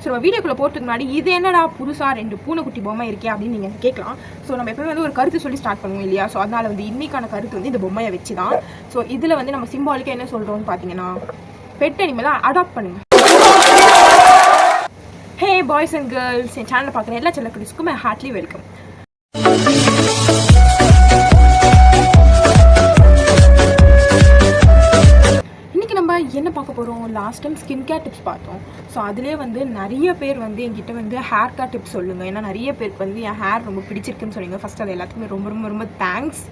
So நம்ம வீடியோக்குள்ளே போகிறதுக்கு முன்னாடி இது என்னடா புதுசாக 2 பூனைக்குட்டி பொம்மை இருக்கே அப்படின்னு நீங்கள் கேட்கலாம். ஸோ நம்ம எப்பவுமே வந்து ஒரு கருத்து சொல்லி ஸ்டார்ட் பண்ணுவோம் இல்லையா? ஸோ அதனால் வந்து இன்னைக்கான கருத்து வந்து இந்த பொம்மையை வச்சு தான். ஸோ இதில் வந்து நம்ம சிம்பாலிக்காக என்ன சொல்கிறோம்னு பார்த்தீங்கன்னா, பெட் அனிமலை அடாப்ட் பண்ணுங்கள். ஹே பாய்ஸ் அண்ட் கேர்ள்ஸ், என் சேனலை பார்க்குற எல்லா செல்லக்குட்டிஸ்க்கும் ஹார்ட்லி வெல்கம். என்ன பார்க்க போகிறோம்? Last time skin care tips பார்த்தோம். ஸோ அதிலே வந்து நிறைய பேர் வந்து என்கிட்ட வந்து ஹேர் கேர் டிப்ஸ் சொல்லுங்கள், ஏன்னா நிறைய பேருக்கு வந்து என் ஹேர் ரொம்ப பிடிச்சிருக்குன்னு சொன்னீங்க. ஃபஸ்ட் அது எல்லாத்துக்குமே ரொம்ப ரொம்ப ரொம்ப தேங்க்ஸ்.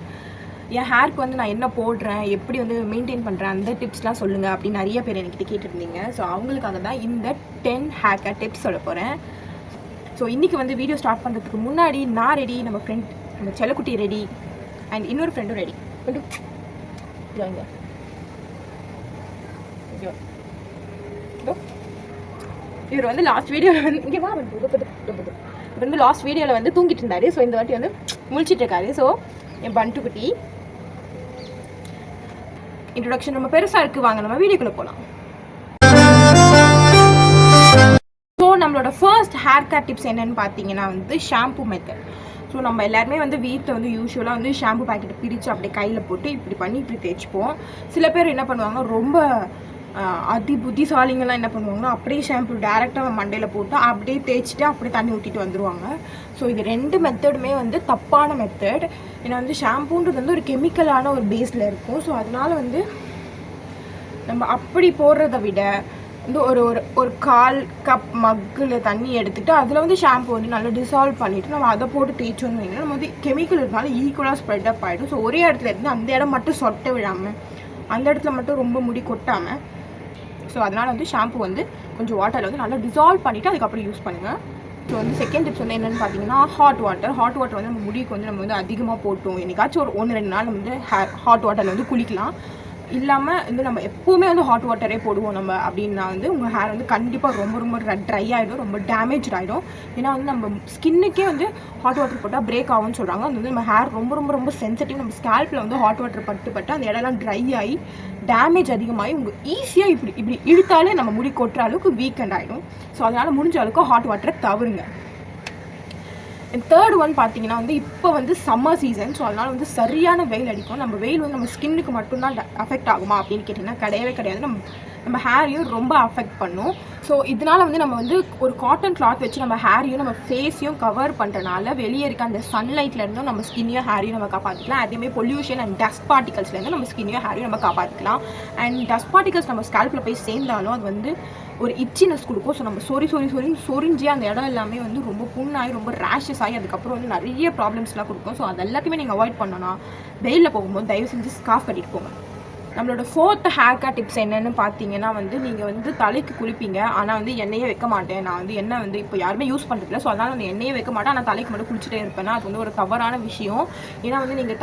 என் ஹேருக்கு வந்து நான் என்ன போடுறேன், எப்படி வந்து மெயின்டைன் பண்ணுறேன், அந்த டிப்ஸ்லாம் சொல்லுங்கள் அப்படின்னு நிறைய பேர் என்கிட்ட கேட்டுருந்தீங்க. ஸோ அவங்களுக்காக தான் இந்த 10 ஹேர் கேர் டிப்ஸ் சொல்ல போகிறேன். ஸோ இன்றைக்கி வந்து வீடியோ ஸ்டார்ட் பண்ணுறதுக்கு முன்னாடி நான் ரெடி, நம்ம ஃப்ரெண்ட் நம்ம செல்லக்குட்டி ரெடி, அண்ட் இன்னொரு ஃப்ரெண்டும் ரெடி. இங்கே இவர் வந்து லாஸ்ட் வீடியோவில் வந்து இங்கே வா இவர் வந்து லாஸ்ட் வீடியோவில் வந்து தூங்கிட்டு இருந்தார். ஸோ இந்த வாட்டி வந்து முழிச்சிட்டு இருக்காரு. ஸோ என் பண்டு குட்டி இன்ட்ரொடக்ஷன் ரொம்ப பெருசாக இருக்குது. வாங்க நம்ம வீடியோக்குள்ளே போகலாம். ஸோ நம்மளோட ஃபர்ஸ்ட் ஹேர் கேர் டிப்ஸ் என்னன்னு பார்த்தீங்கன்னா வந்து ஷாம்பு மெத்தட். ஸோ நம்ம எல்லாருமே வந்து வீட்டில் வந்து யூஸ்வலாக வந்து ஷாம்பு பேக்கெட்டை பிரித்து அப்படியே கையில் போட்டு இப்படி பண்ணி இப்படி தேய்ச்சிப்போம். சில பேர் என்ன பண்ணுவாங்க, ரொம்ப புத்திசாலிங்கெல்லாம் என்ன பண்ணுவாங்கன்னா அப்படியே ஷாம்பு டேரெக்டாக மண்டையில் போட்டு அப்படியே தேய்ச்சிட்டு அப்படியே தண்ணி ஊற்றிட்டு வந்துடுவாங்க. ஸோ இது 2 மெத்தடுமே வந்து தப்பான மெத்தட். ஏன்னா வந்து ஷாம்புன்றது வந்து ஒரு கெமிக்கலான ஒரு பேஸில் இருக்கும். ஸோ அதனால் வந்து நம்ம அப்படி போடுறத விட வந்து ஒரு 1/4 கப் மக்கில் தண்ணி எடுத்துகிட்டு அதில் வந்து ஷாம்பு வந்து நல்லா டிசால்வ் பண்ணிவிட்டு நம்ம அதை போட்டு தேய்ச்சோன்னு வைங்க, நம்ம வந்து கெமிக்கல் இருந்தாலும் ஈக்குவலாக ஸ்ப்ரெட் அப் ஆகிடும். ஸோ ஒரே இடத்துல இருந்து அந்த இடம் மட்டும் சொட்ட விடாமல், அந்த இடத்துல மட்டும் ரொம்ப முடி கொட்டாமல். ஸோ அதனால் வந்து ஷாம்பு வந்து கொஞ்சம் வாட்டரில் வந்து நல்லா டிசால்வ் பண்ணிவிட்டு அதுக்கப்புறம் யூஸ் பண்ணுங்கள். ஸோ வந்து செகண்ட் டிப்ஸ் வந்து என்னென்னு பார்த்தீங்கன்னா ஹாட் வாட்டர் வந்து நம்ம முடிக்கு வந்து நம்ம வந்து அதிகமாக போட்டோம் என்னைக்காச்சும் ஒரு 1-2 நாள் வந்து ஹாட் வாட்டரில் வந்து குளிக்கலாம். இல்லாமல் வந்து நம்ம எப்போவுமே வந்து ஹாட் வாட்டரே போடுவோம் நம்ம அப்படின்னா வந்து உங்கள் ஹேர் வந்து கண்டிப்பாக ரொம்ப ரொம்ப ட்ரை ஆகிடும், ரொம்ப டேமேஜ் ஆகிடும். ஏன்னா வந்து நம்ம ஸ்கின்னுக்கே வந்து ஹாட் வாட்டர் போட்டால் பிரேக் ஆகும்னு சொல்கிறாங்க. அது வந்து நம்ம ஹேர் ரொம்ப ரொம்ப ரொம்ப சென்சிட்டிவ். நம்ம ஸ்கேல்பில் வந்து ஹாட் வாட்டர் பட்டு அந்த இடம்லாம் ட்ரை ஆகி டேமேஜ் அதிகமாகி உங்கள் ஈஸியாக இப்படி இழுத்தாலே நம்ம முடி கொட்டுற அளவுக்கு வீக்கெண்ட் ஆகிடும். ஸோ அதனால் முடிஞ்ச அளவுக்கு ஹாட் வாட்டரை தவிருங்க. தேர்ட் ஒன் பார்த்தீங்கன்னா வந்து இப்போ வந்து சம்மர் சீசன். ஸோ அதனால் வந்து சரியான வெயில் அடிக்கும். நம்ம வெயில் வந்து நம்ம ஸ்கின்னுக்கு மட்டும்தான் அஃபெக்ட் ஆகுமா அப்படின்னு கேட்டிங்கன்னா கிடையவே கிடையாது. நம்ம ஹேரையும் ரொம்ப அஃபெக்ட் பண்ணும். ஸோ இதனால் வந்து நம்ம வந்து ஒரு காட்டன் கிளாத் வச்சு நம்ம ஹேரையும் நம்ம ஃபேஸையும் கவர் பண்ணுறனால வெளியே இருக்க அந்த சன்லைட்லேருந்தும் நம்ம ஸ்கின்னையும் ஹேரையும் நம்ம காப்பாற்றிக்கலாம். அதேமாதிரி பொல்யூஷன் அண்ட் டஸ்ட் பார்ட்டிகல்ஸ்லேருந்து நம்ம ஸ்கின்னையும் ஹேரையும் நம்ம காப்பாற்றிக்கலாம். அண்ட் டஸ்ட் பார்ட்டிகல்ஸ் நம்ம ஸ்கேல்பில் போய் சேர்ந்தாலும் அது வந்து ஒரு இச்சினஸ் கொடுக்கும். ஸோ நம்ம சொரிஞ்சு அந்த இடம் எல்லாமே வந்து ரொம்ப புண்ணாகி ரொம்ப ரேஷஸ் ஆகி அதுக்கப்புறம் வந்து நிறைய ப்ராப்ளம்ஸ்லாம் கொடுக்கும். ஸோ அது எல்லாத்தையுமே நீங்கள் அவாய்ட் பண்ணோன்னா வெயிலில் போகும்போது தயவு செஞ்சு ஸ்கார்ஃப் கட்டிட்டு போங்க. நம்மளோட 4th ஹேர் கேர் டிப்ஸ் என்னென்னு பார்த்தீங்கன்னா வந்து நீங்கள் வந்து தலைக்கு குளிப்பீங்க, ஆனால் வந்து எண்ணெயே வைக்க மாட்டேன். நான் வந்து எண்ணெய் வந்து இப்போ யாருமே யூஸ் பண்ணுறதில்ல. ஸோ அதனால் அந்த எண்ணெயே வைக்க மாட்டேன், ஆனால் தலைக்கு மட்டும் குளிச்சுட்டே இருப்பேன்னா அது வந்து ஒரு தவறான விஷயம். ஏன்னா வந்து நீங்கள்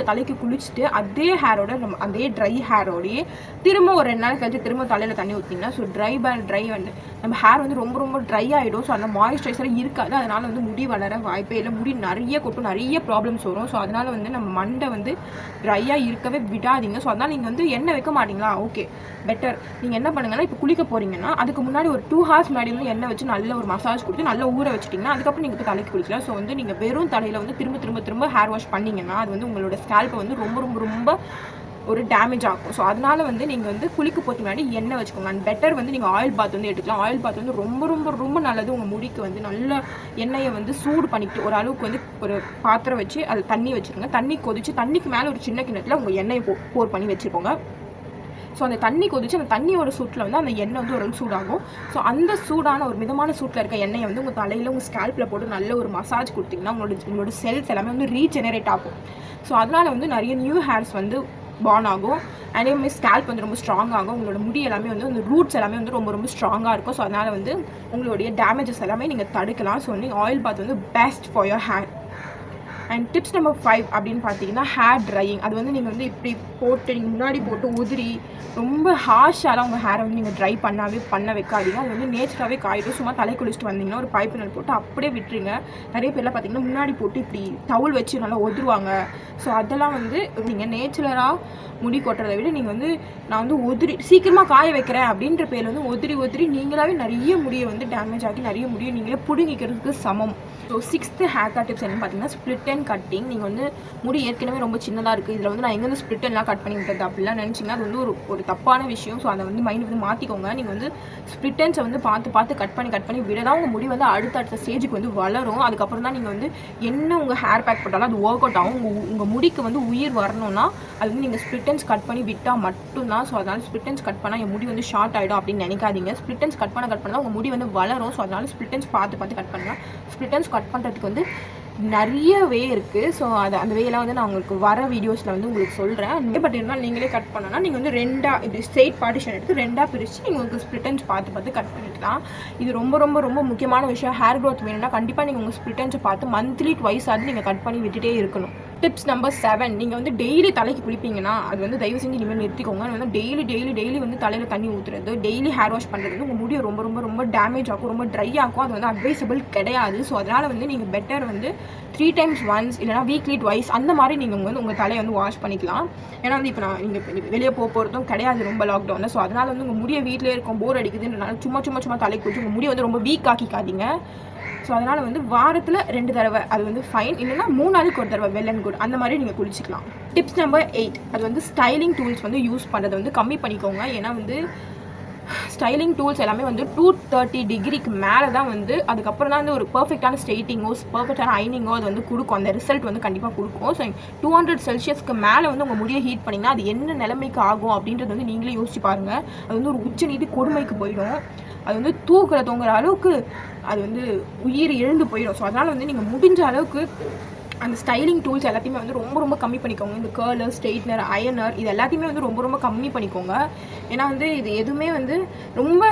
தலைக்கு குளிச்சுட்டு அதே ஹேரோட அதே ட்ரை ஹேரோடையே திரும்ப ஒரு 2 நாள் கழிச்சு திரும்ப தலையில் தண்ணி ஊற்றிங்கன்னா ஸோ ட்ரை வந்து நம்ம ஹேர் வந்து ரொம்ப ரொம்ப ட்ரை ஆகிடும். ஸோ அந்த மாய்ஸ்சரைசர் இருக்காது. அதனால் வந்து முடி வளர வாய்ப்பே இல்லை, முடி நிறைய கொட்டும், நிறைய ப்ராப்ளம்ஸ் வரும். ஸோ அதனால் வந்து நம்ம மண்டை வந்து ட்ரையாக இருக்கவே விடாதீங்க. ஸோ அதனால் நீங்கள் வந்து எண்ணெய் வைக்க மாட்டீங்களா, ஓகே பெட்டர். நீங்கள் என்ன பண்ணுங்கன்னா இப்போ குளிக்க போகிறீங்கன்னா அதுக்கு முன்னாடி ஒரு 2 ஹவர்ஸ் முன்னாடி வந்து எண்ணெய் வச்சு நல்ல ஒரு மசாஜ் கொடுத்து நல்லா ஊற வச்சுட்டிங்கன்னா அதுக்கப்புறம் நீங்கள் போய் தலைக்கு குளிக்கலாம். ஸோ வந்து நீங்கள் வெறும் தலையில் வந்து திரும்ப ஹேர் வாஷ் பண்ணிங்கன்னா அது வந்து உங்களோட ஸ்கேல்ப்பை வந்து ரொம்ப ரொம்ப ரொம்ப ஒரு டேமேஜ் ஆகும். ஸோ அதனால் வந்து நீங்கள் வந்து குளிக்க போகிறதுக்கு முன்னாடி எண்ணெய் வச்சுக்கோங்க. அண்ட் பெட்டர் வந்து நீங்கள் ஆயில் பாத் வந்து எடுத்துக்கலாம். ஆயில் பாத் வந்து ரொம்ப ரொம்ப ரொம்ப நல்லது. உங்கள் முடிக்கு வந்து நல்ல எண்ணெயை வந்து சூடு பண்ணிவிட்டு ஒரு அளவுக்கு வந்து ஒரு பாத்திரம் வச்சு அது தண்ணி வச்சுருங்க. தண்ணி கொதிச்சு தண்ணிக்கு மேலே ஒரு சின்ன கிண்ணத்தில் உங்கள் எண்ணெயை போர் பண்ணி வச்சுக்கோங்க. ஸோ அந்த தண்ணி கொதிச்சு அந்த தண்ணியோட சூட்டில் வந்து அந்த எண்ணெய் வந்து ஒரு சூடாகும். ஸோ அந்த சூடான ஒரு மிதமான சூட்டில் இருக்க எண்ணெயை வந்து உங்கள் தலையில் உங்கள் ஸ்கேல்பில் போட்டு நல்ல ஒரு மசாஜ் கொடுத்தீங்கன்னா உங்களோட செல்ஸ் எல்லாமே வந்து ரீஜெனரேட் ஆகும். ஸோ அதனால் வந்து நிறைய நியூ ஹேர்ஸ் வந்து பார்ன் ஆகும். அதேமாதிரி ஸ்கேல்ப் வந்து ரொம்ப ஸ்ட்ராங் ஆகும். உங்களோட முடி எல்லாமே வந்து அந்த ரூட்ஸ் எல்லாமே வந்து ரொம்ப ரொம்ப ஸ்ட்ராங்காக இருக்கும். ஸோ அதனால் வந்து உங்களுடைய டேமேஜஸ் எல்லாமே நீங்கள் தடுக்கலாம். ஸோ வந்து ஆயில் பாத் வந்து best for your hair. And tips number 5 அப்படின்னு பார்த்தீங்கன்னா ஹேர் ட்ரையிங். அது வந்து நீங்கள் வந்து இப்படி போட்டு நீங்கள் முன்னாடி போட்டு உதிரி ரொம்ப ஹார்ஷாலாம் உங்கள் ஹேரை வந்து நீங்கள் ட்ரை பண்ண வைக்காதீங்க. அது வந்து நேச்சராகவே காயிடும். சும்மா தலை குளிச்சுட்டு வந்தீங்கன்னா ஒரு பைப்பு நல் போட்டு அப்படியே விட்டுருங்க. நிறைய பேர்லாம் பார்த்தீங்கன்னா முன்னாடி போட்டு இப்படி டவுல் வச்சு நல்லா ஒதுருவாங்க. ஸோ அதெல்லாம் வந்து நீங்கள் நேச்சுரலாக முடி கொட்டுறதை விட நீங்கள் வந்து நான் வந்து உதிரி சீக்கிரமாக காய வைக்கிறேன் அப்படின்ற பேரில் வந்து உதிரி நீங்களாவே நிறைய முடியை வந்து டேமேஜ் ஆகி நிறைய முடியை நீங்களே பிடுங்கிக்கிறதுக்கு சமம். So 6th hair cut tips என்னன்னு பார்த்தீங்கன்னா ஸ்ப்ளிட் அண்ட் கட்டிங். நீங்கள் வந்து முடி ஏற்கனவே ரொம்ப சின்னதாக இருக்குது, இதில் வந்து நான் எங்கேருந்து ஸ்ப்ளிட் அண்ட்லாம் கட் பண்ணி விட்டது அப்படிலாம் நினச்சிங்கன்னா அது வந்து ஒரு தப்பான விஷயம். ஸோ அதை வந்து மைண்ட் வந்து மாற்றிக்கோங்க. நீங்கள் வந்து ஸ்ப்ளிட் அண்ட்ஸை வந்து பார்த்து கட் பண்ணி விடதான் உங்கள் முடி வந்து அடுத்த ஸ்டேஜுக்கு வந்து வளரும். அதுக்கப்புறம் தான் நீங்கள் வந்து என்ன உங்கள் ஹேர் பேக் போட்டாலும் அது ஒர்க் அவுட் ஆகும். உங்கள் முடிக்கு வந்து உயிர் வரணும்னா அது வந்து நீங்கள் ஸ்ப்ளிட் அண்ட்ஸ் கட் பண்ணி விட்டால் மட்டும்தான். ஸோ அதனால் ஸ்ப்ளிட் அண்ட்ஸ் கட் பண்ணால் என் முடி வந்து ஷார்ட் ஆகிடும் அப்படின்னு நினைக்காதீங்க. ஸ்ப்ளிட் அண்ட்ஸ் கட் பண்ணால் உங்கள் முடி வந்து வளரும். ஸோ அதனால் ஸ்ப்ளிட் அண்ட்ஸ் பார்த்து கட் பண்ணலாம். ஸ்ப்ளிட் அண்ட்ஸ் கட் பண்ணுறதுக்கு வந்து நிறைய வே இருக்குது. ஸோ அந்த வேலாம் வந்து நான் உங்களுக்கு வர வீடியோஸில் வந்து உங்களுக்கு சொல்கிறேன். பட் இருந்தாலும் நீங்களே கட் பண்ணோன்னா நீங்கள் வந்து ரெண்டாக இப்படி ஸ்ட்ரெயிட் பார்ட்டிஷன் எடுத்து ரெண்டாக பிரித்து நீங்கள் உங்களுக்கு ஸ்ப்ளிட் அண்ட்ஸ் பார்த்து கட் பண்ணிக்கலாம். இது ரொம்ப முக்கியமான விஷயம். ஹேர் க்ரோத் வேணும்னா கண்டிப்பாக நீங்கள் உங்கள் ஸ்ப்ளிட் அண்ட்ஸை பார்த்து மந்த்லி ட்வைஸ் ஆகுது நீங்கள் கட் பண்ணி விட்டுட்டே இருக்கணும். டிப்ஸ் நம்பர் 7, நீங்கள் வந்து டெய்லி தலைக்கு குளிப்பீங்கன்னா அது வந்து தயவு செஞ்சு இனிமேல் நிறுத்திக்கோங்க. அது வந்து டெய்லி வந்து தலையில் தண்ணி ஊற்றுறது, டெய்லி ஹேர் வாஷ் பண்ணுறது வந்து உங்கள் முடியை ரொம்ப டேமேஜ் ஆகும், ரொம்ப ட்ரை ஆகும். அது வந்து அட்வைசபிள் கிடையாது. ஸோ அதனால் வந்து நீங்கள் பெட்டர் வந்து 3 times once இல்லைனா வீக்லி ட்வைஸ் அந்த மாதிரி நீங்கள் வந்து உங்கள் தலையை வந்து வாஷ் பண்ணிக்கலாம். ஏன்னா வந்து இப்போ நீங்கள் வெளியே போகிறதும் கிடையாது ரொம்ப லாக்டவுனில். ஸோ அதனால் வந்து உங்கள் முடியை வீட்டிலே இருக்கும் போர் அடிக்குதுன்றனால சும்மா தலை குளிச்சு உங்கள் முடியை வந்து ரொம்ப வீக் ஆக்கிக்காதீங்க. ஸோ அதனால் வந்து வாரத்தில் 2 தடவை அது வந்து ஃபைன், இல்லைனா 3 நாளைக்கு ஒரு தடவை வெல் அண்ட் குட் அந்த மாதிரி நீங்கள் குளிச்சிக்கலாம். டிப்ஸ் நம்பர் 8, அது வந்து ஸ்டைலிங் டூல்ஸ் வந்து யூஸ் பண்ணுறதை வந்து கம்மி பண்ணிக்கோங்க. ஏன்னா வந்து ஸ்டைலிங் டூல்ஸ் எல்லாமே வந்து 230 டிகிரிக்கு மேலே தான் வந்து அதுக்கப்புறம் தான் வந்து ஒரு பர்ஃபெக்டான ஸ்ட்ரெயிட்டிங்கோ பர்ஃபெக்டான ஐனிங்கோ அது வந்து கொடுக்கும். அந்த ரிசல்ட் வந்து கண்டிப்பாக கொடுக்கும். ஸோ 200 செல்சியஸ்க்கு மேலே வந்து உங்கள் முடியை ஹீட் பண்ணிங்கன்னா அது என்ன நிலைமைக்கு ஆகும் அப்படின்றது வந்து நீங்களே யோசிச்சு பாருங்கள். அது வந்து ஒரு உச்ச நீதி கொடுமைக்கு போயிடும். அது வந்து தூங்குற அளவுக்கு அது வந்து உயிர் எழுந்து போயிடும். ஸோ அதனால் வந்து நீங்கள் முடிஞ்ச அளவுக்கு அந்த ஸ்டைலிங் டூல்ஸ் எல்லாத்தையுமே வந்து ரொம்ப கம்மி பண்ணிக்கோங்க. இந்த கர்லர், ஸ்ட்ரெயிட்னர், அயனர் இது எல்லாத்தையுமே வந்து ரொம்ப கம்மி பண்ணிக்கோங்க. ஏன்னா வந்து இது எதுவுமே வந்து ரொம்ப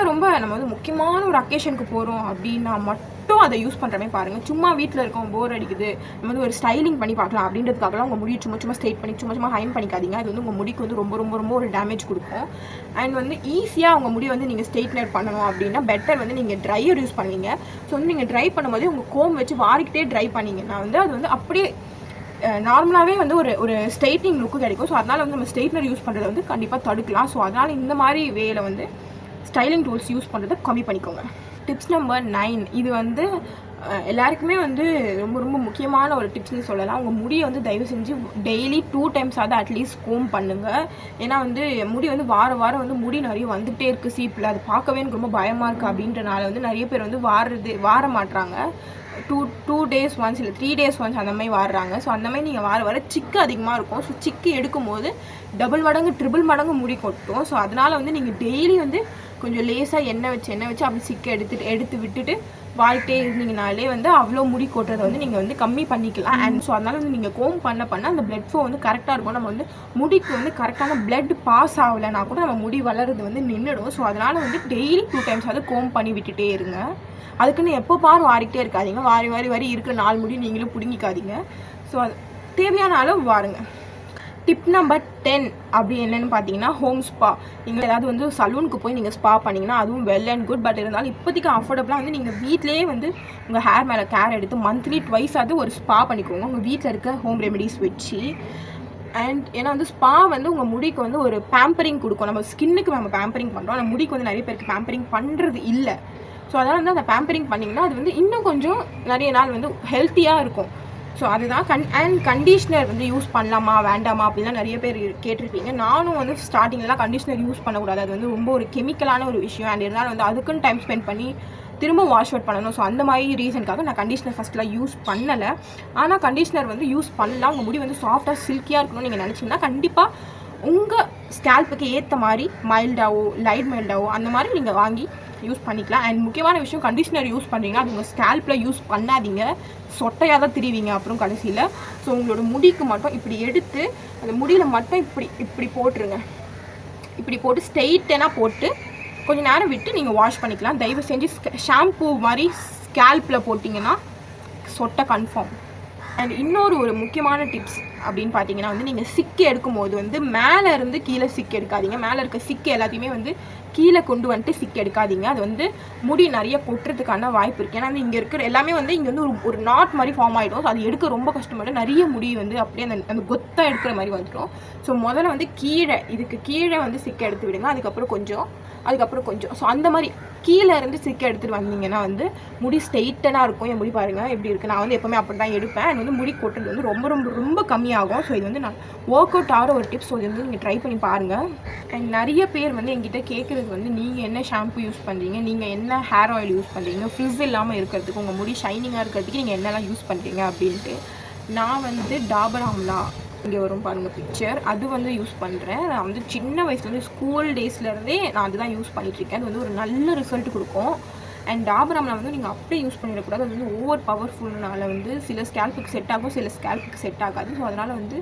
நம்ம வந்து முக்கியமான ஒரு அக்கேஷனுக்கு போகிறோம் அப்படின்னா மட்டும் அதை யூஸ் பண்ணுறமே பாருங்கள். சும்மா வீட்டில் இருக்கோம் போர் அடிக்குது நம்ம வந்து ஒரு ஸ்டைலிங் பண்ணி பார்க்கலாம் அப்படின்றதுக்காகலாம் உங்கள் முடியை சும்மா ஸ்ட்ரெயிட் பண்ணி சும்மா ஹைன் பண்ணிக்காதீங்க. அது வந்து உங்கள் முடிக்கு வந்து ரொம்ப ஒரு டேமேஜ் கொடுக்கும். அண்ட் வந்து ஈஸியாக உங்கள் முடியை வந்து நீங்கள் ஸ்ட்ரெயிட்னர் பண்ணணும் அப்படின்னா பெட்டர் வந்து நீங்கள் ட்ரையர் யூஸ் பண்ணுவீங்க. ஸோ வந்து நீங்கள் ட்ரை பண்ணும்போது உங்கள் கோம் வச்சு வாரிக்கிட்டே ட்ரை பண்ணிங்கன்னா வந்து அது வந்து அப்படியே நார்மலாகவே வந்து ஒரு ஸ்ட்ரெயிட்னிங் லுக்கு கிடைக்கும். ஸோ அதனால் வந்து நம்ம ஸ்ட்ரெயிட்னர் யூஸ் பண்ணுறதை வந்து கண்டிப்பாக தடுக்கலாம். ஸோ அதனால் இந்த மாதிரி வேலை வந்து ஸ்டைலிங் டூல்ஸ் யூஸ் பண்ணுறதை கம்மி பண்ணிக்கோங்க. டிப்ஸ் நம்பர் 9, இது வந்து எல்லாருக்குமே வந்து ரொம்ப முக்கியமான ஒரு டிப்ஸ்னு சொல்லலாம். உங்கள் முடியை வந்து தயவு செஞ்சு டெய்லி 2 times ஆகுது அட்லீஸ்ட் கோம் பண்ணுங்கள். ஏன்னா வந்து முடி வந்து வாரம் வந்து முடி நிறைய வந்துகிட்டே இருக்குது சீப்பில். அது பார்க்கவே எனக்கு ரொம்ப பயமாக இருக்குது அப்படின்றனால வந்து நிறைய பேர் வந்து வார மாட்டுறாங்க. 2 days once இல்லை 3 days once அந்த மாதிரி வாடுறாங்க. ஸோ அந்த மாதிரி நீங்கள் வர சிக்கு அதிகமாக இருக்கும். ஸோ சிக்கு எடுக்கும்போது டபுள் மடங்கு ட்ரிபிள் மடங்கு முடி கொட்டும். ஸோ அதனால் வந்து நீங்கள் டெய்லி வந்து கொஞ்சம் லேசாக எண்ணெய் வச்சு அப்படி சிக்கை எடுத்து விட்டுட்டு வாய்ட்டே இருந்தீங்கனாலே வந்து அவ்வளோ முடி கொட்டுறதை வந்து நீங்கள் வந்து கம்மி பண்ணிக்கலாம். அண்ட் ஸோ அதனால் வந்து நீங்கள் கோம் பண்ண அந்த பிளட் ஃப்ளோ வந்து கரெக்டாக இருக்கும். நம்ம வந்து முடிக்கு வந்து கரெக்டான பிளட் பாஸ் ஆகலைன்னா கூட நம்ம முடி வளருது வந்து நின்றுடும். ஸோ அதனால் வந்து டெய்லி 2 times ஆகுது கோம் பண்ணி விட்டுட்டே இருங்க. அதுக்குன்னு எப்போ வாரிக்கிட்டே இருக்காதிங்க. வாரி இருக்கிற 4 முடி நீங்களும் பிடுங்கிக்காதீங்க. ஸோ அது தேவையான அளவு வாருங்க. டிப் நம்பர் 10 அப்படி என்னென்னு பார்த்தீங்கன்னா ஹோம் ஸ்பா. நீங்கள் ஏதாவது வந்து சலூனுக்கு போய் நீங்கள் ஸ்பா பண்ணிங்கன்னா அதுவும் வெல் அண்ட் குட். பட் இருந்தாலும் இப்போதைக்கு அஃபோர்டபுளாக வந்து நீங்கள் வீட்டிலேயே வந்து உங்கள் ஹேர் மேலே கேர் எடுத்து மந்த்லி ட்வைஸ் ஆகுது ஒரு ஸ்பா பண்ணிக்கோங்க உங்கள் வீட்டில் இருக்க ஹோம் ரெமெடிஸ் வச்சு. அண்ட் ஏன்னா வந்து ஸ்பா வந்து உங்கள் முடிக்கு வந்து ஒரு பேம்பரிங் கொடுக்கும். நம்ம ஸ்கின்னுக்கு நம்ம பேம்பரிங் பண்ணுறோம், ஆனால் முடிக்கு வந்து நிறைய பேருக்கு பேம்பரிங் பண்ணுறது இல்லை. ஸோ அதனால் வந்து அந்த பேம்பரிங் பண்ணிங்கன்னா அது வந்து இன்னும் கொஞ்சம் நிறைய நாள் வந்து ஹெல்த்தியாக இருக்கும். ஸோ அதுதான் அண்ட் கண்டிஷ்னர் வந்து யூஸ் பண்ணலாமா வேண்டாமா அப்படின்லாம் நிறைய பேர் கேட்டிருப்பீங்க. நானும் வந்து ஸ்டார்டிங்லாம் கண்டிஷ்னர் யூஸ் பண்ணக்கூடாது, அது வந்து ரொம்ப ஒரு கெமிக்கலான ஒரு விஷயம். அண்ட் இருந்தாலும் வந்து அதுக்குன்னு டைம் ஸ்பெண்ட் பண்ணி திரும்ப வாஷ் அவுட் பண்ணணும். ஸோ அந்த மாதிரி ரீசனுக்காக நான் கண்டிஷ்னர் ஃபஸ்ட்டில் யூஸ் பண்ணலை. ஆனால் கண்டிஷ்னர் வந்து யூஸ் பண்ணலாம். உங்கள் முடி வந்து சாஃப்டாக சில்கியாக இருக்கணும்னு நீங்கள் நினச்சிங்கன்னா கண்டிப்பாக உங்கள் ஸ்கேல்ப்புக்கு ஏற்ற மாதிரி மைல்டாவோ லைட் மைல்டாவோ அந்த மாதிரி நீங்கள் வாங்கி யூஸ் பண்ணிக்கலாம். அண்ட் முக்கியமான விஷயம் கண்டிஷ்னர் யூஸ் பண்ணுறீங்கன்னா அது உங்கள் ஸ்கேல்ப்பில் யூஸ் பண்ணாதீங்க, சொட்டையாக தான் திரிவீங்க அப்புறம் கடைசியில். ஸோ உங்களோட முடிக்கு மட்டும் இப்படி எடுத்து அந்த முடியில் மட்டும் இப்படி போட்டுருங்க. இப்படி போட்டு ஸ்ட்ரெயிட்டனாக போட்டு கொஞ்சம் நேரம் விட்டு நீங்கள் வாஷ் பண்ணிக்கலாம். தயவு செஞ்சு ஷாம்பூ மாதிரி ஸ்கேல்ப்பில் போட்டிங்கன்னா சொட்டை கன்ஃபார்ம். அண்ட் இன்னொரு ஒரு முக்கியமான டிப்ஸ் அப்படின்னு பார்த்தீங்கன்னா வந்து நீங்கள் சிக்கு எடுக்கும்போது வந்து மேலே இருந்து கீழே சிக்கு எடுக்காதீங்க. மேலே இருக்க சிக்கு எல்லாத்தையுமே வந்து கீழே கொண்டு வந்துட்டு சிக்கு எடுக்காதீங்க. அது வந்து முடி நிறைய கொட்டுறதுக்கான வாய்ப்பு இருக்குது. ஏன்னா வந்து இங்கே இருக்கிற எல்லாமே வந்து இங்கே வந்து ஒரு நாட் மாதிரி ஃபார்ம் ஆகிடும். ஸோ அது எடுக்க ரொம்ப கஷ்டமாயிடும். நிறைய முடி வந்து அப்படியே அந்த கொத்தாக எடுக்கிற மாதிரி வந்துடும். ஸோ முதல்ல வந்து இதுக்கு கீழே வந்து சிக்கை எடுத்து விடுங்க. அதுக்கப்புறம் கொஞ்சம் ஸோ அந்த மாதிரி கீழே இருந்து சிக்கை எடுத்துகிட்டு வந்தீங்கன்னா வந்து முடி ஸ்ட்ரெயிட்டனாக இருக்கும். என் முடி பாருங்கள் எப்படி இருக்குது. நான் வந்து எப்போவுமே அப்படி தான் எடுப்பேன். அண்ட் வந்து முடி கொட்டுறது வந்து ரொம்ப ரொம்ப ரொம்ப கம்மியாகும். ஸோ இது வந்து நான் ஒர்க் அவுட் ஆகிற ஒரு டிப்ஸ். ஸோ இது வந்து நீங்கள் ட்ரை பண்ணி பாருங்கள். அண்ட் நிறைய பேர் வந்து என்கிட்ட கேட்குறது வந்து நீங்கள் என்ன ஷாம்பு யூஸ் பண்ணுறீங்க, நீங்கள் என்ன ஹேர் ஆயில் யூஸ் பண்ணுறீங்க, ஃப்ரிஸ் இல்லாமல் இருக்கிறதுக்கு, உங்கள் முடி ஷைனிங்காக இருக்கிறதுக்கு நீங்கள் என்னெல்லாம் யூஸ் பண்ணுறீங்க அப்படின்ட்டு. நான் வந்து டாபர் ஆம்லா, இங்கே வரும் பாருங்கள் பிக்சர், அது வந்து யூஸ் பண்ணுறேன். நான் வந்து சின்ன வயசுலேருந்து ஸ்கூல் டேஸ்லேருந்தே நான் அதுதான் யூஸ் பண்ணிகிட்ருக்கேன். அது வந்து ஒரு நல்ல ரிசல்ட் கொடுக்கும். அண்ட் டாபர் ஆம்லா வந்து நீங்கள் அப்படியே யூஸ் பண்ணிடக்கூடாது. அது வந்து ஓவர் பவர்ஃபுல்னால வந்து சில ஸ்கேல்ப்புக்கு செட் ஆகும், சில ஸ்கேல்ப்புக்கு செட் ஆகாது. ஸோ அதனால் வந்து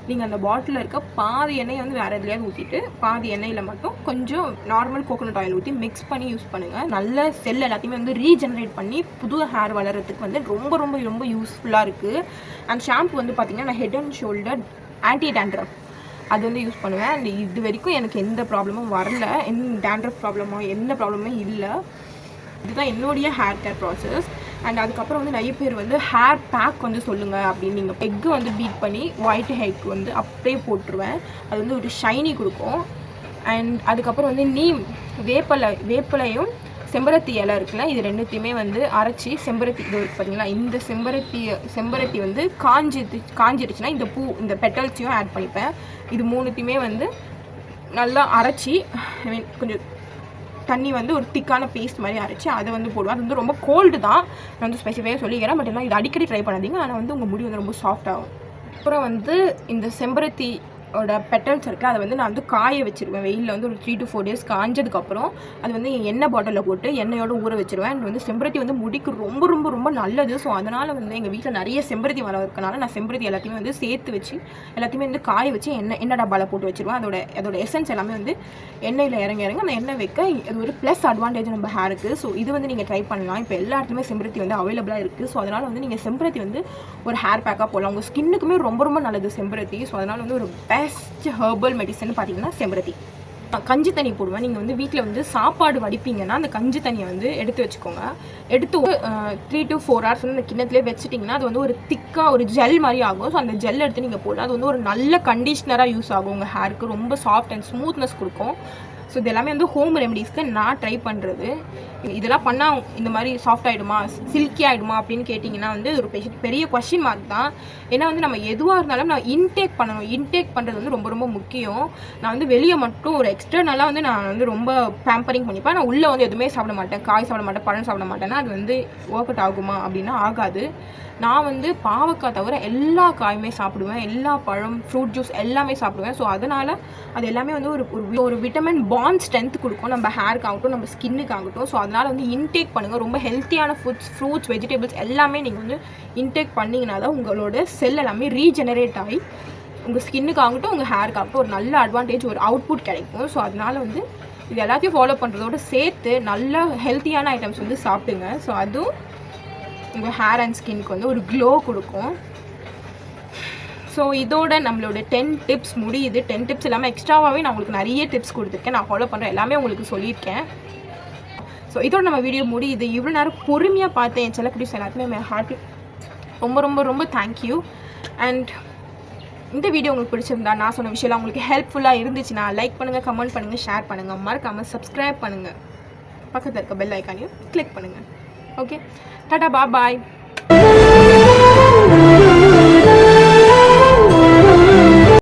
நீங்கள் அந்த பாட்டிலில் இருக்க பாதி எண்ணெயை வந்து வேறு எதுலையாவது ஊற்றிட்டு பாதி எண்ணெயில் மட்டும் கொஞ்சம் நார்மல் கோகோனட் ஆயில் ஊற்றி மிக்ஸ் பண்ணி யூஸ் பண்ணுங்கள். நல்ல செல் எல்லாத்தையுமே வந்து ரீஜெனரேட் பண்ணி புது ஹேர் வளர்கிறதுக்கு வந்து ரொம்ப ரொம்ப ரொம்ப யூஸ்ஃபுல்லாக இருக்குது. அண்ட் ஷாம்பு வந்து பார்த்திங்கன்னா நான் head and shoulder anti dandruff அது வந்து யூஸ் பண்ணுவேன். அண்ட் இது வரைக்கும் எனக்கு எந்த ப்ராப்ளமும் வரல. டேண்ட்ரஃப் ப்ராப்ளமோ எந்த ப்ராப்ளமே இல்லை. இதுதான் என்னுடைய ஹேர் கேர் ப்ராசஸ். அண்ட் அதுக்கப்புறம் வந்து நிறைய பேர் வந்து ஹேர் பேக் வந்து சொல்லுங்கள் அப்படின்னு. நீங்கள் எக்கு வந்து பீட் பண்ணி ஒயிட் ஹேக் வந்து அப்படியே போட்டுருவேன். அது வந்து ஒரு ஷைனி கொடுக்கும். அண்ட் அதுக்கப்புறம் வந்து வேப்பலையும் செம்பருத்தி இலை இருக்குல்ல, இது ரெண்டுத்தையுமே வந்து அரைச்சி செம்பருத்தி இது பார்த்தீங்களா, இந்த செம்பருத்தி வந்து காஞ்சிடுச்சுன்னா இந்த பெட்டல்ஸையும் ஆட் பண்ணிப்பேன். இது மூணுத்தையுமே வந்து நல்லா அரைச்சி கொஞ்சம் தண்ணி வந்து ஒரு திக்கான பேஸ்ட் மாதிரி அரைச்சி அதை வந்து போடுவேன். அது வந்து ரொம்ப கோல்டு தான், நான் வந்து ஸ்பெசிஃபையாக சொல்லிக்கிறேன். பட் எல்லாம் இது அடிக்கடி ட்ரை பண்ணாதீங்க. ஆனால் வந்து உங்கள் முடி வந்து ரொம்ப சாஃப்டாகும். அப்புறம் வந்து இந்த செம்பருத்தியோட பெட்டல்ஸ் இருக்குது, அதை வந்து நான் வந்து காய வச்சுருவேன். வெயிலில் வந்து ஒரு 3 to 4 days காஞ்சதுக்கப்புறம் அது வந்து எண்ணெய் பாட்டிலில் போட்டு எண்ணெயோடு ஊற வச்சுருவேன். அண்ட் வந்து செம்பருத்தி வந்து முடிக்கு ரொம்ப ரொம்ப ரொம்ப நல்லது. ஸோ அதனால் வந்து எங்கள் வீட்டில் நிறைய செம்பருத்தி மரம் இருக்கனால நான் செம்பருத்தி எல்லாத்தையுமே வந்து சேர்த்து வச்சு எல்லாத்தையுமே வந்து காய வச்சு எண்ணெய் டப்பாவில் போட்டு வச்சுருவேன். அதோட எசன்ஸ் எல்லாமே வந்து எண்ணெயில் இறங்க அந்த எண்ணெய் வைக்க அது ஒரு ப்ளஸ் அட்வான்டேஜ் நம்ம ஹேருக்கு. ஸோ இது வந்து நீங்கள் ட்ரை பண்ணலாம். இப்போ எல்லா இடத்துலையுமே செம்பருத்தி வந்து அவைலபிளாக இருக்குது. ஸோ அதனால் வந்து நீங்கள் செம்பருத்தி வந்து ஒரு ஹேர் பேக்காக போடலாம். உங்கள் ஸ்கின்னுக்குமே ரொம்ப ரொம்ப நல்லது செம்பருத்தி. ஸோ அதனால் வந்து ஒரு பெஸ்ட் ஹெர்பல் மெடிசன் பார்த்தீங்கன்னா செம்பருத்தி. கஞ்சி தண்ணி போடுவேன். நீங்கள் வந்து வீட்டில் வந்து சாப்பாடு வடிப்பீங்கன்னா அந்த கஞ்சி தண்ணியை வந்து எடுத்து வச்சுக்கோங்க. எடுத்து 3 to 4 hours வந்து அந்த கிண்ணத்திலே வச்சுட்டிங்கன்னா அது வந்து ஒரு திக்காக ஒரு ஜெல் மாதிரி ஆகும். ஸோ அந்த ஜெல் எடுத்து நீங்கள் போடலாம். அது வந்து ஒரு நல்ல கண்டிஷ்னராக யூஸ் ஆகும். உங்கள் ஹேருக்கு ரொம்ப சாஃப்ட் அண்ட் ஸ்மூத்னஸ் கொடுக்கும். ஸோ இது எல்லாமே வந்து ஹோம் ரெமடிஸ்க்கு நான் ட்ரை பண்ணுறது. இதெல்லாம் பண்ணால் இந்த மாதிரி சாஃப்ட் ஆகிடுமா, சில்கி ஆகிடுமா அப்படின்னு கேட்டிங்கன்னா வந்து ஒரு பெரிய கொஸ்டின் மார்க் தான். ஏன்னா வந்து நம்ம எதுவாக இருந்தாலும் நான் இன்டேக் பண்ணணும். இன்டேக் பண்ணுறது வந்து ரொம்ப ரொம்ப முக்கியம். நான் வந்து வெளியே மட்டும் ஒரு எக்ஸ்டர்னலாக வந்து நான் வந்து ரொம்ப பேம்பரிங் பண்ணிப்பேன். நான் உள்ளே வந்து எதுவுமே சாப்பிட மாட்டேன், காய் சாப்பிட மாட்டேன், பழம் சாப்பிட மாட்டேன்னா அது வந்து ஒர்க் அவுட் ஆகுமா அப்படின்னா ஆகாது. நான் வந்து பாவக்காய் தவிர எல்லா காயுமே சாப்பிடுவேன், எல்லா பழம், ஃப்ரூட் ஜூஸ் எல்லாமே சாப்பிடுவேன். ஸோ அதனால் அது எல்லாமே வந்து ஒரு விட்டமின் பாண்ட் ஸ்ட்ரென்த் கொடுக்கும் நம்ம ஹேருக்கு ஆகட்டும், நம்ம ஸ்கின்னுக்கு ஆகட்டும். ஸோ அதனால் வந்து இன்டேக் பண்ணுங்கள். ரொம்ப ஹெல்த்தியான ஃபுட்ஸ், ஃப்ரூட்ஸ், வெஜிடபிள்ஸ் எல்லாமே நீங்கள் வந்து இன்டேக் பண்ணிங்கன்னா தான் உங்களோட செல் எல்லாமே ரீஜெனரேட் ஆகி உங்கள் ஸ்கின்னுக்கு ஆகட்டும், உங்கள் ஹேருக்கு ஆகட்டும் ஒரு நல்ல அட்வான்டேஜ், ஒரு அவுட்புட் கிடைக்கும். ஸோ அதனால் வந்து இது எல்லாத்தையும் ஃபாலோ பண்ணுறதோடு சேர்த்து நல்ல ஹெல்த்தியான ஐட்டம்ஸ் வந்து சாப்பிடுங்க. ஸோ அதுவும் உங்கள் ஹேர் அண்ட் ஸ்கின்க்கு வந்து ஒரு க்ளோ கொடுக்கும். ஸோ இதோட நம்மளோட 10 டிப்ஸ் முடியுது. 10 டிப்ஸ் இல்லாமல் எக்ஸ்ட்ராவாகவே நான் உங்களுக்கு நிறைய டிப்ஸ் கொடுத்துருக்கேன். நான் ஃபாலோ பண்ணுற எல்லாமே உங்களுக்கு சொல்லியிருக்கேன். ஸோ இதோட நம்ம வீடியோ முடியுது. இவ்வளோ நேரம் பொறுமையாக பார்த்தேன் என் செல்லக்குட்டீஸ் எல்லாத்துமே ஹார்ட்டு ரொம்ப ரொம்ப ரொம்ப தேங்க்யூ. அண்ட் இந்த வீடியோ உங்களுக்கு பிடிச்சிருந்தா, நான் சொன்ன விஷயம்லாம் உங்களுக்கு ஹெல்ப்ஃபுல்லாக இருந்துச்சுன்னா லைக் பண்ணுங்கள், கமெண்ட் பண்ணுங்கள், ஷேர் பண்ணுங்கள், மறக்காமல் சப்ஸ்கிரைப் பண்ணுங்கள், பக்கத்தில் இருக்க பெல் ஐக்கானையும் கிளிக் பண்ணுங்கள். ஓகே, டாடா, பாய்.